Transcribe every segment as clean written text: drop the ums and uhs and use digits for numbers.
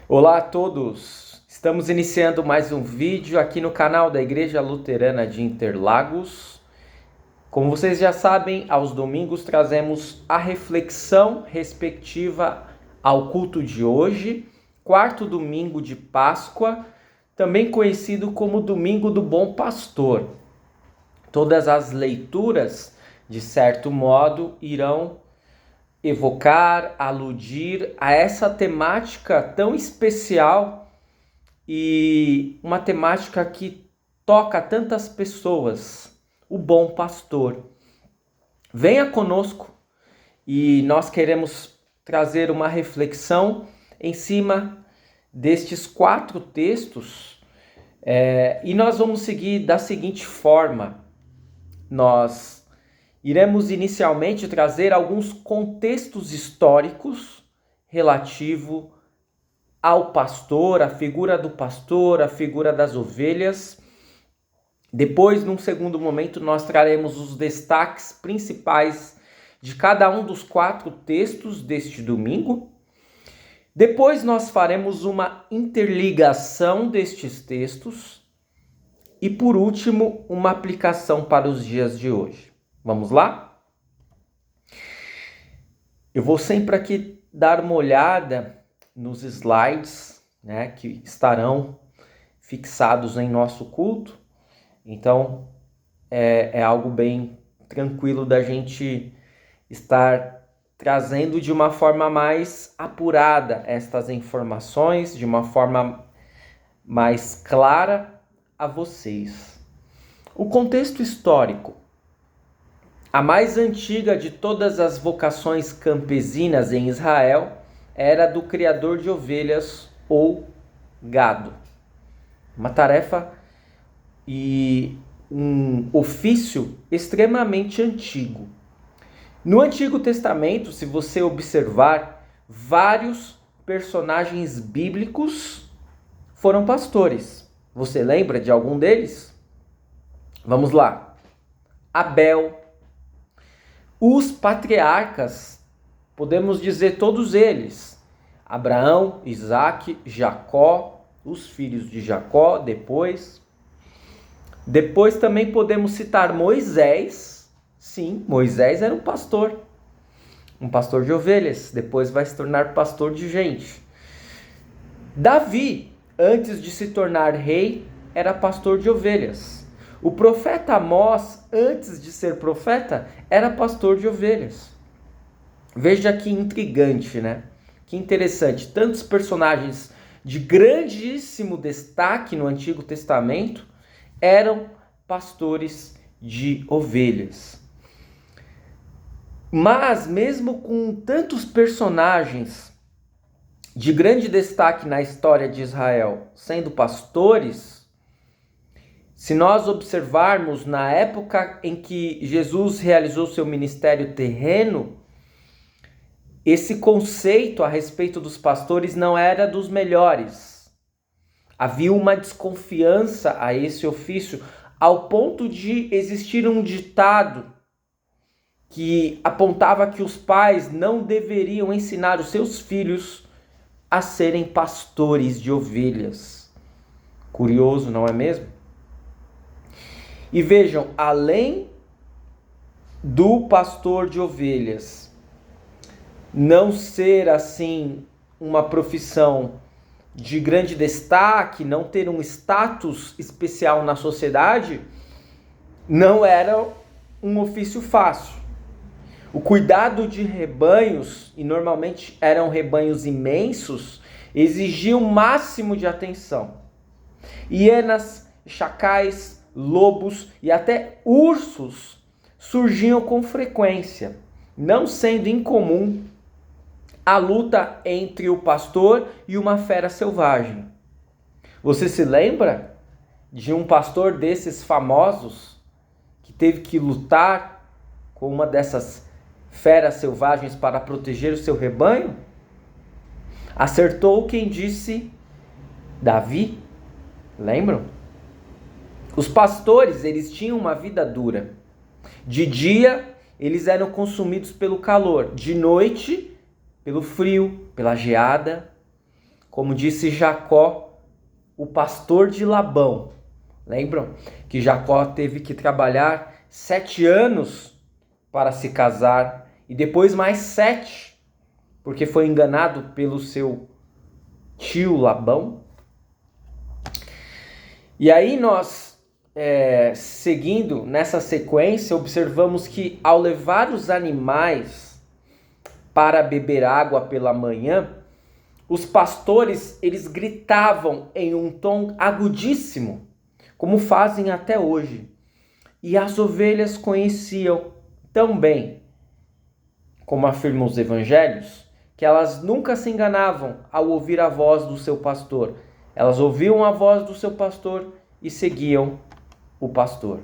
Olá a todos! Estamos iniciando mais um vídeo aqui no canal da Igreja Luterana de Interlagos. Como vocês já sabem, aos domingos trazemos a reflexão respectiva ao culto de hoje, quarto domingo de Páscoa, também conhecido como Domingo do Bom Pastor. Todas as leituras, de certo modo, irão evocar, aludir a essa temática tão especial e uma temática que toca tantas pessoas, o bom pastor. Venha conosco e nós queremos trazer uma reflexão em cima destes 4 textos e nós vamos seguir da seguinte forma. Nós iremos inicialmente trazer alguns contextos históricos relativo ao pastor, a figura do pastor, a figura das ovelhas. Depois, num segundo momento, nós traremos os destaques principais de cada um dos 4 textos deste domingo. Depois nós faremos uma interligação destes textos e, por último, uma aplicação para os dias de hoje. Vamos lá? Eu vou sempre aqui dar uma olhada nos slides, que estarão fixados em nosso culto. Então, é algo bem tranquilo da gente estar trazendo de uma forma mais apurada estas informações, de uma forma mais clara a vocês. O contexto histórico. A mais antiga de todas as vocações campesinas em Israel era do criador de ovelhas ou gado. Uma tarefa e um ofício extremamente antigo. No Antigo Testamento, se você observar, vários personagens bíblicos foram pastores. Você lembra de algum deles? Vamos lá. Abel. Os patriarcas, podemos dizer todos eles, Abraão, Isaque, Jacó, os filhos de Jacó, depois também podemos citar Moisés. Sim, Moisés era um pastor de ovelhas, depois vai se tornar pastor de gente. Davi, antes de se tornar rei, era pastor de ovelhas. O profeta Amós, antes de ser profeta, era pastor de ovelhas. Veja que intrigante, né? Que interessante. Tantos personagens de grandíssimo destaque no Antigo Testamento eram pastores de ovelhas. Mas mesmo com tantos personagens de grande destaque na história de Israel sendo pastores, se nós observarmos na época em que Jesus realizou seu ministério terreno, esse conceito a respeito dos pastores não era dos melhores. Havia uma desconfiança a esse ofício, ao ponto de existir um ditado que apontava que os pais não deveriam ensinar os seus filhos a serem pastores de ovelhas. Curioso, não é mesmo? E vejam, além do pastor de ovelhas não ser assim uma profissão de grande destaque, não ter um status especial na sociedade, não era um ofício fácil. O cuidado de rebanhos, e normalmente eram rebanhos imensos, exigia o máximo de atenção. Hienas, chacais, lobos e até ursos surgiam com frequência, não sendo incomum a luta entre o pastor e uma fera selvagem. Você se lembra de um pastor desses famosos que teve que lutar com uma dessas feras selvagens para proteger o seu rebanho? Acertou quem disse Davi. Lembram? Os pastores, eles tinham uma vida dura. De dia, eles eram consumidos pelo calor. De noite, pelo frio, pela geada. como disse Jacó, o pastor de Labão. Lembram que Jacó teve que trabalhar 7 anos para se casar e depois mais 7, porque foi enganado pelo seu tio Labão? E aí nós, seguindo nessa sequência, observamos que ao levar os animais para beber água pela manhã, os pastores, eles gritavam em um tom agudíssimo, como fazem até hoje. E as ovelhas conheciam tão bem, como afirmam os evangelhos, que elas nunca se enganavam ao ouvir a voz do seu pastor. Elas ouviam a voz do seu pastor e seguiam o pastor.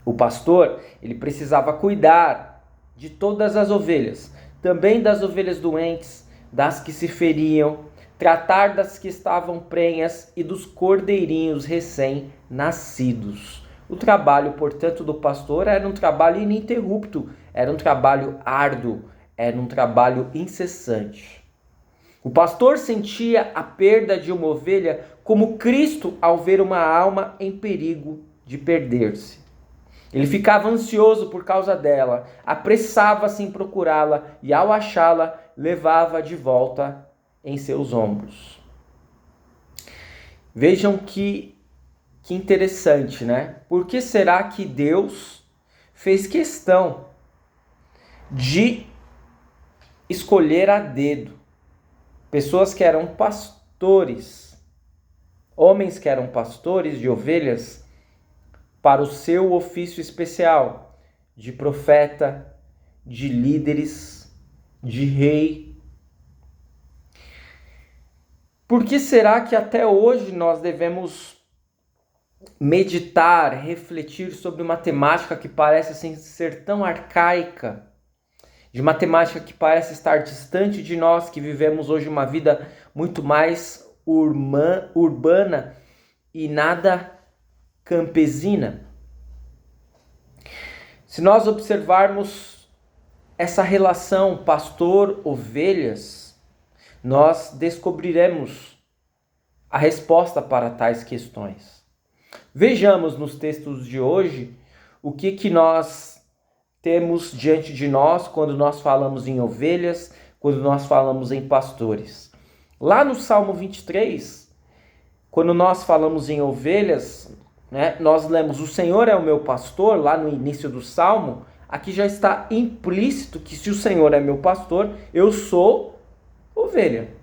O pastor, ele precisava cuidar de todas as ovelhas, também das ovelhas doentes, das que se feriam, tratar das que estavam prenhas e dos cordeirinhos recém-nascidos. O trabalho, portanto, do pastor era um trabalho ininterrupto, era um trabalho árduo, era um trabalho incessante. O pastor sentia a perda de uma ovelha como Cristo ao ver uma alma em perigo de perder-se. Ele ficava ansioso por causa dela, apressava-se em procurá-la e, ao achá-la, levava de volta em seus ombros. Vejam que interessante, né? Por que será que Deus fez questão de escolher a dedo pessoas que eram pastores, homens que eram pastores de ovelhas, para o seu ofício especial de profeta, de líderes, de rei? Por que será que até hoje nós devemos meditar, refletir sobre uma temática que parece assim, ser tão arcaica, de uma temática que parece estar distante de nós, que vivemos hoje uma vida muito mais urbana e nada campesina? Se nós observarmos essa relação pastor-ovelhas, nós descobriremos a resposta para tais questões. Vejamos nos textos de hoje o que nós temos diante de nós quando nós falamos em ovelhas, quando nós falamos em pastores. Lá no Salmo 23, quando nós falamos em ovelhas, nós lemos: o Senhor é o meu pastor, lá no início do Salmo. Aqui já está implícito que se o Senhor é meu pastor, eu sou ovelha.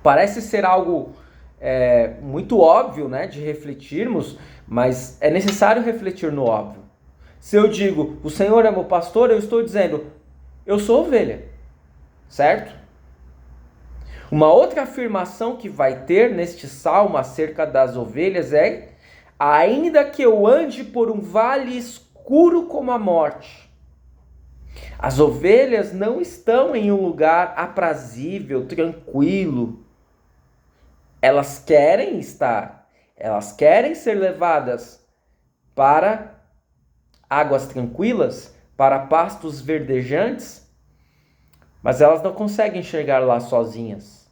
Parece ser algo muito óbvio, de refletirmos, mas é necessário refletir no óbvio. Se eu digo, o Senhor é meu pastor, eu estou dizendo, eu sou ovelha, certo? Uma outra afirmação que vai ter neste salmo acerca das ovelhas é: ainda que eu ande por um vale escuro como a morte. As ovelhas não estão em um lugar aprazível, tranquilo. Elas querem ser levadas para águas tranquilas, para pastos verdejantes, mas elas não conseguem chegar lá sozinhas.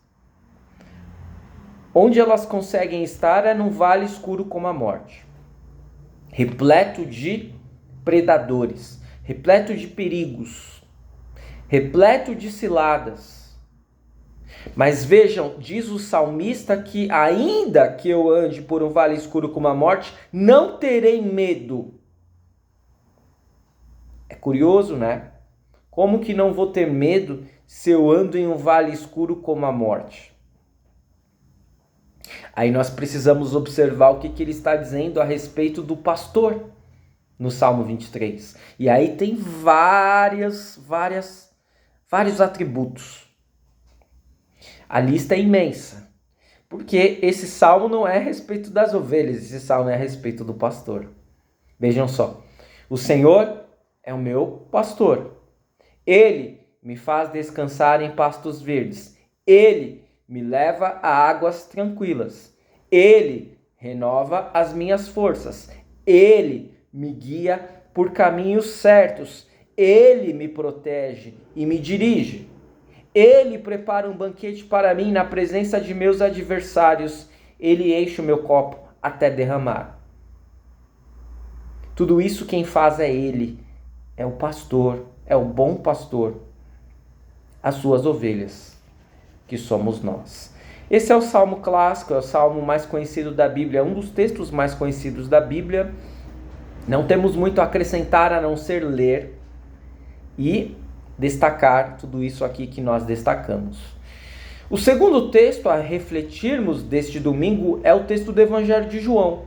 Onde elas conseguem estar é num vale escuro como a morte, repleto de predadores, repleto de perigos, repleto de ciladas. Mas vejam, diz o salmista que ainda que eu ande por um vale escuro como a morte, não terei medo. É curioso, né? Como que não vou ter medo se eu ando em um vale escuro como a morte? Aí nós precisamos observar o que ele está dizendo a respeito do pastor no Salmo 23. E aí tem vários atributos. A lista é imensa, porque esse salmo não é a respeito das ovelhas, esse salmo é a respeito do pastor. Vejam só, o Senhor é o meu pastor, Ele me faz descansar em pastos verdes, Ele me leva a águas tranquilas, Ele renova as minhas forças, Ele me guia por caminhos certos, Ele me protege e me dirige. Ele prepara um banquete para mim na presença de meus adversários. Ele enche o meu copo até derramar. Tudo isso quem faz é Ele. É o pastor, é o bom pastor. As suas ovelhas, que somos nós. Esse é o salmo clássico, é o salmo mais conhecido da Bíblia, é um dos textos mais conhecidos da Bíblia. Não temos muito a acrescentar a não ser ler e destacar tudo isso aqui que nós destacamos. O segundo texto a refletirmos deste domingo é o texto do Evangelho de João,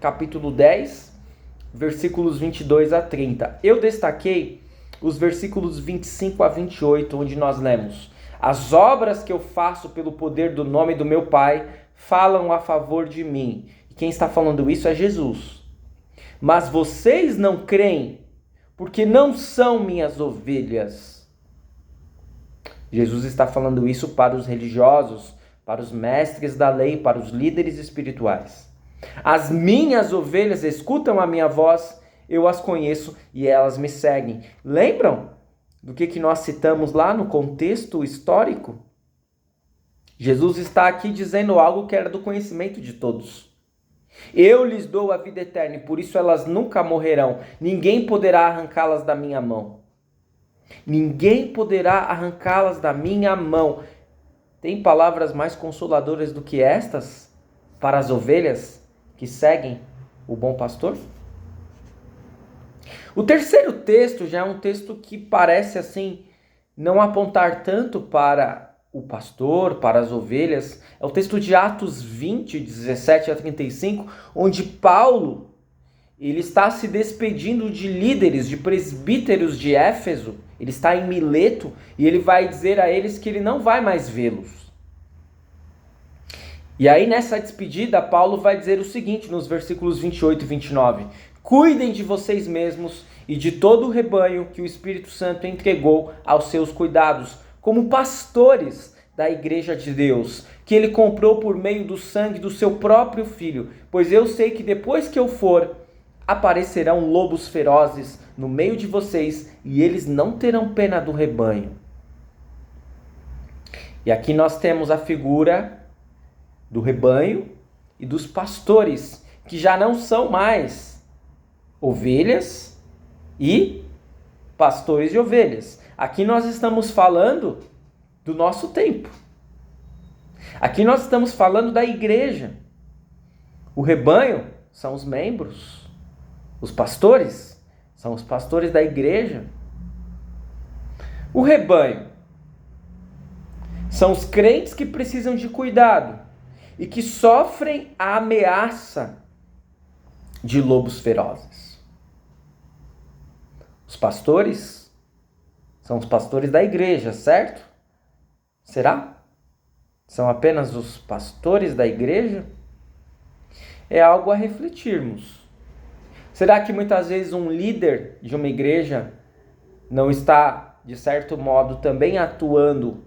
capítulo 10, versículos 22 a 30. Eu destaquei os versículos 25 a 28, onde nós lemos: as obras que eu faço pelo poder do nome do meu Pai falam a favor de mim. E quem está falando isso é Jesus. Mas vocês não creem, porque não são minhas ovelhas. Jesus está falando isso para os religiosos, para os mestres da lei, para os líderes espirituais. As minhas ovelhas escutam a minha voz, eu as conheço e elas me seguem. Lembram do que nós citamos lá no contexto histórico? Jesus está aqui dizendo algo que era do conhecimento de todos. Eu lhes dou a vida eterna e por isso elas nunca morrerão. Ninguém poderá arrancá-las da minha mão. Ninguém poderá arrancá-las da minha mão. Tem palavras mais consoladoras do que estas para as ovelhas que seguem o bom pastor? O terceiro texto já é um texto que parece assim não apontar tanto para o pastor, para as ovelhas. É o texto de Atos 20, 17 a 35, onde Paulo ele está se despedindo de líderes, de presbíteros de Éfeso. Ele está em Mileto e ele vai dizer a eles que ele não vai mais vê-los. E aí nessa despedida, Paulo vai dizer o seguinte nos versículos 28 e 29. Cuidem de vocês mesmos e de todo o rebanho que o Espírito Santo entregou aos seus cuidados, como pastores da igreja de Deus, que ele comprou por meio do sangue do seu próprio filho. Pois eu sei que depois que eu for, aparecerão lobos ferozes no meio de vocês e eles não terão pena do rebanho. E aqui nós temos a figura do rebanho e dos pastores, que já não são mais ovelhas e pastores de ovelhas. Aqui nós estamos falando do nosso tempo. Aqui nós estamos falando da igreja. O rebanho são os membros. Os pastores são os pastores da igreja. O rebanho são os crentes que precisam de cuidado e que sofrem a ameaça de lobos ferozes. Os pastores são os pastores da igreja, certo? Será? São apenas os pastores da igreja? É algo a refletirmos. Será que muitas vezes um líder de uma igreja não está, de certo modo, também atuando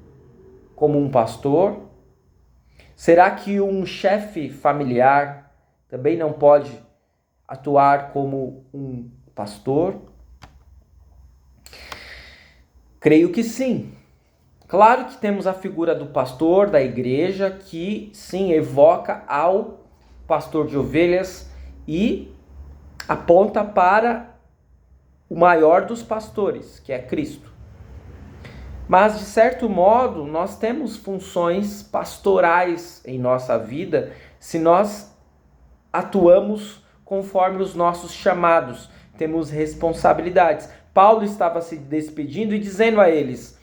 como um pastor? Será que um chefe familiar também não pode atuar como um pastor? Creio que sim. Claro que temos a figura do pastor da igreja, que sim evoca ao pastor de ovelhas e aponta para o maior dos pastores, que é Cristo. Mas, de certo modo, nós temos funções pastorais em nossa vida se nós atuamos conforme os nossos chamados, temos responsabilidades. Paulo estava se despedindo e dizendo a eles: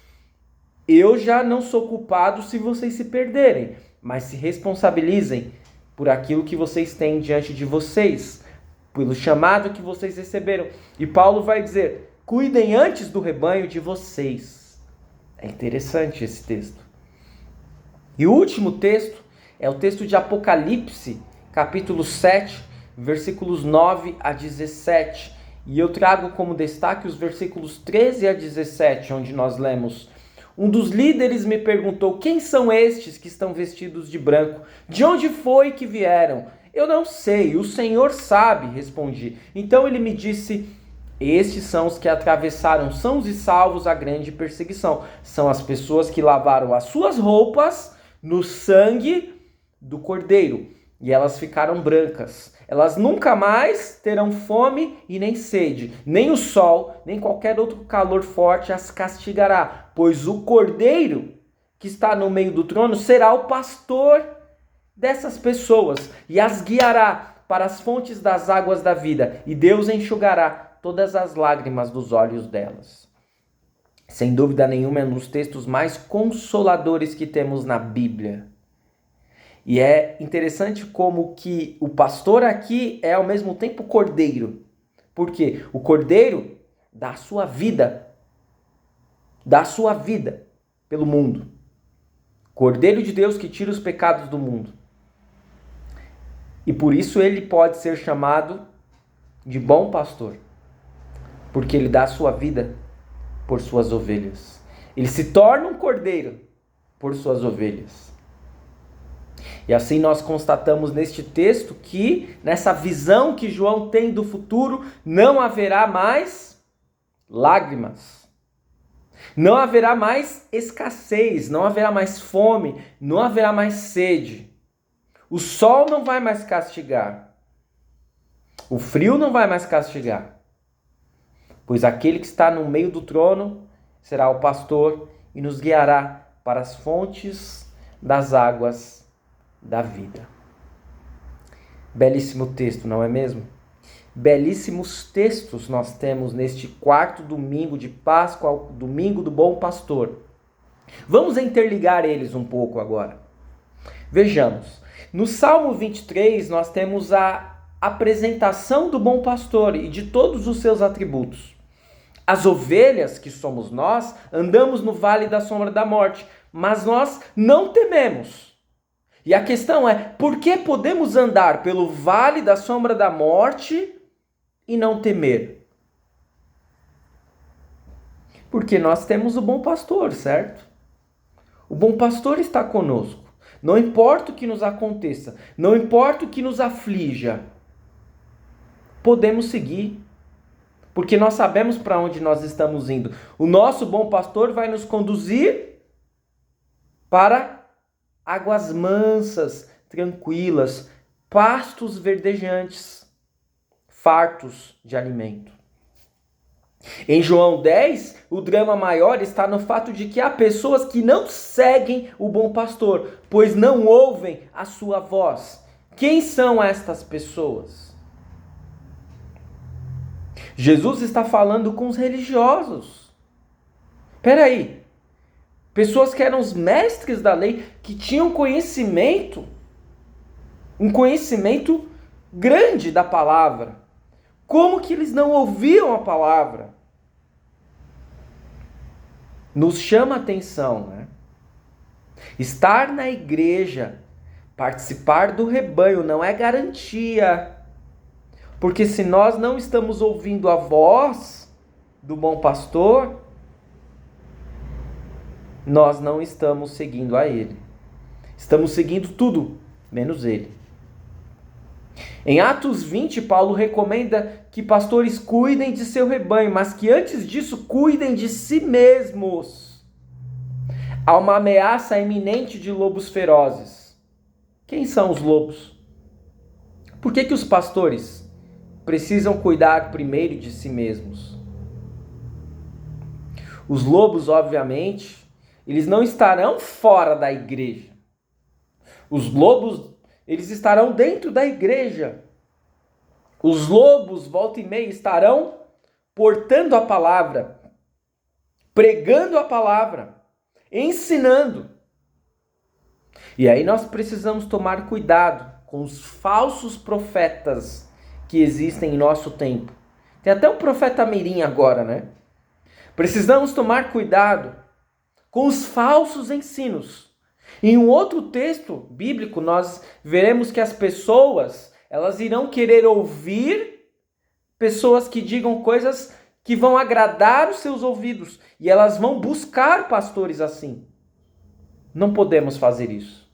eu já não sou culpado se vocês se perderem, mas se responsabilizem por aquilo que vocês têm diante de vocês, pelo chamado que vocês receberam. E Paulo vai dizer: cuidem antes do rebanho de vocês. É interessante esse texto. E o último texto é o texto de Apocalipse, capítulo 7, versículos 9 a 17. E eu trago como destaque os versículos 13 a 17, onde nós lemos: um dos líderes me perguntou: quem são estes que estão vestidos de branco? De onde foi que vieram? Eu não sei, o Senhor sabe, respondi. Então ele me disse: Estes são os que atravessaram sãos e salvos a grande perseguição. São as pessoas que lavaram as suas roupas no sangue do Cordeiro. E elas ficaram brancas. Elas nunca mais terão fome e nem sede. Nem o sol, nem qualquer outro calor forte as castigará. Pois o Cordeiro que está no meio do trono será o pastor dessas pessoas. E as guiará para as fontes das águas da vida. E Deus enxugará todas as lágrimas dos olhos delas. Sem dúvida nenhuma, é um dos textos mais consoladores que temos na Bíblia. E é interessante como que o pastor aqui é ao mesmo tempo cordeiro. Por quê? O cordeiro dá a sua vida pelo mundo. Cordeiro de Deus que tira os pecados do mundo. E por isso ele pode ser chamado de bom pastor. Porque ele dá a sua vida por suas ovelhas. Ele se torna um cordeiro por suas ovelhas. E assim nós constatamos neste texto que, nessa visão que João tem do futuro, não haverá mais lágrimas. Não haverá mais escassez, não haverá mais fome, não haverá mais sede. O sol não vai mais castigar. O frio não vai mais castigar. Pois aquele que está no meio do trono será o pastor e nos guiará para as fontes das águas da vida. Belíssimo texto, não é mesmo? Belíssimos textos nós temos neste quarto domingo de Páscoa, o domingo do Bom Pastor. Vamos interligar eles um pouco agora. Vejamos, no Salmo 23 nós temos a apresentação do Bom Pastor e de todos os seus atributos. As ovelhas, que somos nós, andamos no vale da sombra da morte, mas nós não tememos. E a questão é, por que podemos andar pelo vale da sombra da morte e não temer? Porque nós temos o bom pastor, certo? O bom pastor está conosco. Não importa o que nos aconteça, não importa o que nos aflija, podemos seguir. Porque nós sabemos para onde nós estamos indo. O nosso bom pastor vai nos conduzir para águas mansas, tranquilas, pastos verdejantes, fartos de alimento. Em João 10, o drama maior está no fato de que há pessoas que não seguem o bom pastor, pois não ouvem a sua voz. Quem são estas pessoas? Jesus está falando com os religiosos. Espera aí. Pessoas que eram os mestres da lei, que tinham conhecimento, um conhecimento grande da palavra. Como que eles não ouviam a palavra? Nos chama a atenção, né? Estar na igreja, participar do rebanho não é garantia. Porque se nós não estamos ouvindo a voz do bom pastor, nós não estamos seguindo a ele. Estamos seguindo tudo, menos ele. Em Atos 20, Paulo recomenda que pastores cuidem de seu rebanho, mas que antes disso cuidem de si mesmos. Há uma ameaça iminente de lobos ferozes. Quem são os lobos? Por que os pastores precisam cuidar primeiro de si mesmos? Os lobos, obviamente, eles não estarão fora da igreja. Os lobos, eles estarão dentro da igreja. Os lobos, volta e meia, estarão portando a palavra, pregando a palavra, ensinando. E aí nós precisamos tomar cuidado com os falsos profetas que existem em nosso tempo. Tem até um profeta mirim agora, né? Precisamos tomar cuidado com os falsos ensinos. Em um outro texto bíblico, nós veremos que as pessoas, elas irão querer ouvir pessoas que digam coisas que vão agradar os seus ouvidos. E elas vão buscar pastores assim. Não podemos fazer isso.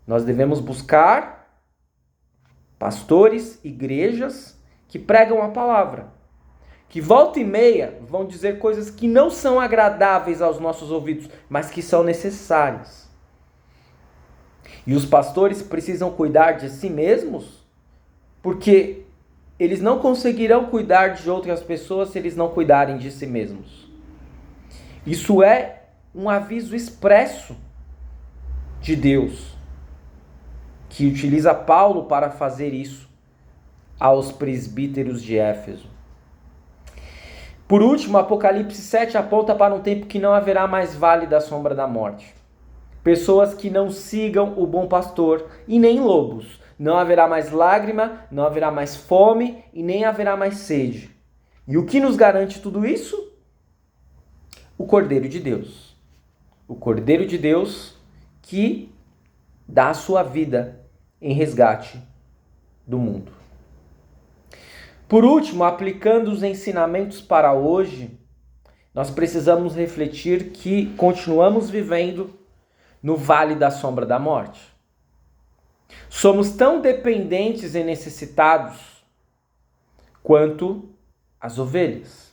Nós devemos buscar pastores, igrejas que pregam a palavra, que volta e meia vão dizer coisas que não são agradáveis aos nossos ouvidos, mas que são necessárias. E os pastores precisam cuidar de si mesmos, porque eles não conseguirão cuidar de outras pessoas se eles não cuidarem de si mesmos. Isso é um aviso expresso de Deus, que utiliza Paulo para fazer isso aos presbíteros de Éfeso. Por último, Apocalipse 7 aponta para um tempo que não haverá mais vale da sombra da morte. Pessoas que não sigam o bom pastor e nem lobos. Não haverá mais lágrima, não haverá mais fome e nem haverá mais sede. E o que nos garante tudo isso? O Cordeiro de Deus. O Cordeiro de Deus que dá a sua vida em resgate do mundo. Por último, aplicando os ensinamentos para hoje, nós precisamos refletir que continuamos vivendo no vale da sombra da morte. Somos tão dependentes e necessitados quanto as ovelhas.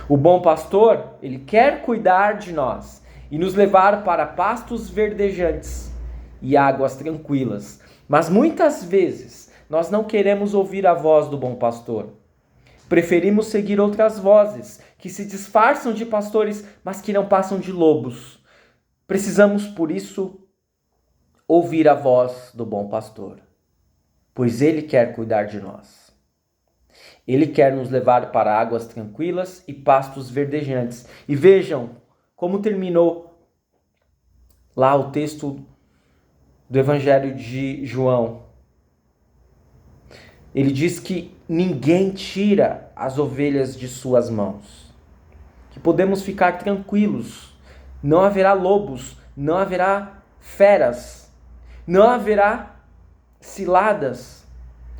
O bom pastor, ele quer cuidar de nós e nos levar para pastos verdejantes e águas tranquilas. Mas muitas vezes nós não queremos ouvir a voz do bom pastor. Preferimos seguir outras vozes que se disfarçam de pastores, mas que não passam de lobos. Precisamos, por isso, ouvir a voz do bom pastor, pois ele quer cuidar de nós. Ele quer nos levar para águas tranquilas e pastos verdejantes. E vejam como terminou lá o texto do Evangelho de João. Ele diz que ninguém tira as ovelhas de suas mãos, que podemos ficar tranquilos, não haverá lobos, não haverá feras, não haverá ciladas,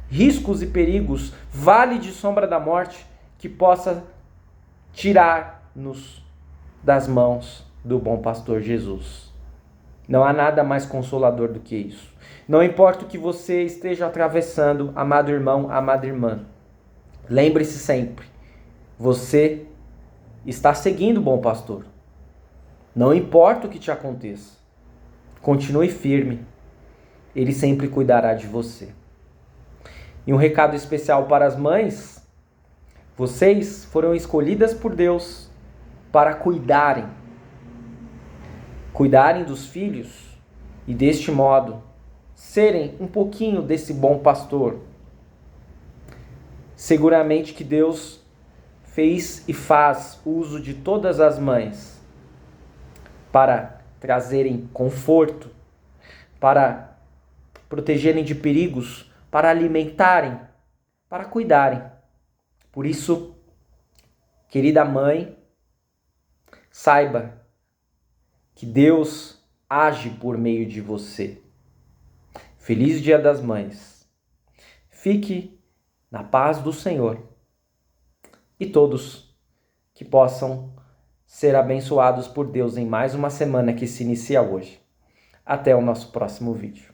riscos e perigos, vale de sombra da morte que possa tirar-nos das mãos do bom pastor Jesus. Não há nada mais consolador do que isso. Não importa o que você esteja atravessando, amado irmão, amada irmã, lembre-se sempre, você está seguindo o bom pastor. Não importa o que te aconteça, continue firme, ele sempre cuidará de você. E um recado especial para as mães: vocês foram escolhidas por Deus para cuidarem dos filhos e deste modo serem um pouquinho desse bom pastor. Seguramente que Deus fez e faz uso de todas as mães para trazerem conforto, para protegerem de perigos, para alimentarem, para cuidarem. Por isso, querida mãe, saiba que Deus age por meio de você. Feliz Dia das Mães. Fique na paz do Senhor. E todos que possam ser abençoados por Deus em mais uma semana que se inicia hoje. Até o nosso próximo vídeo.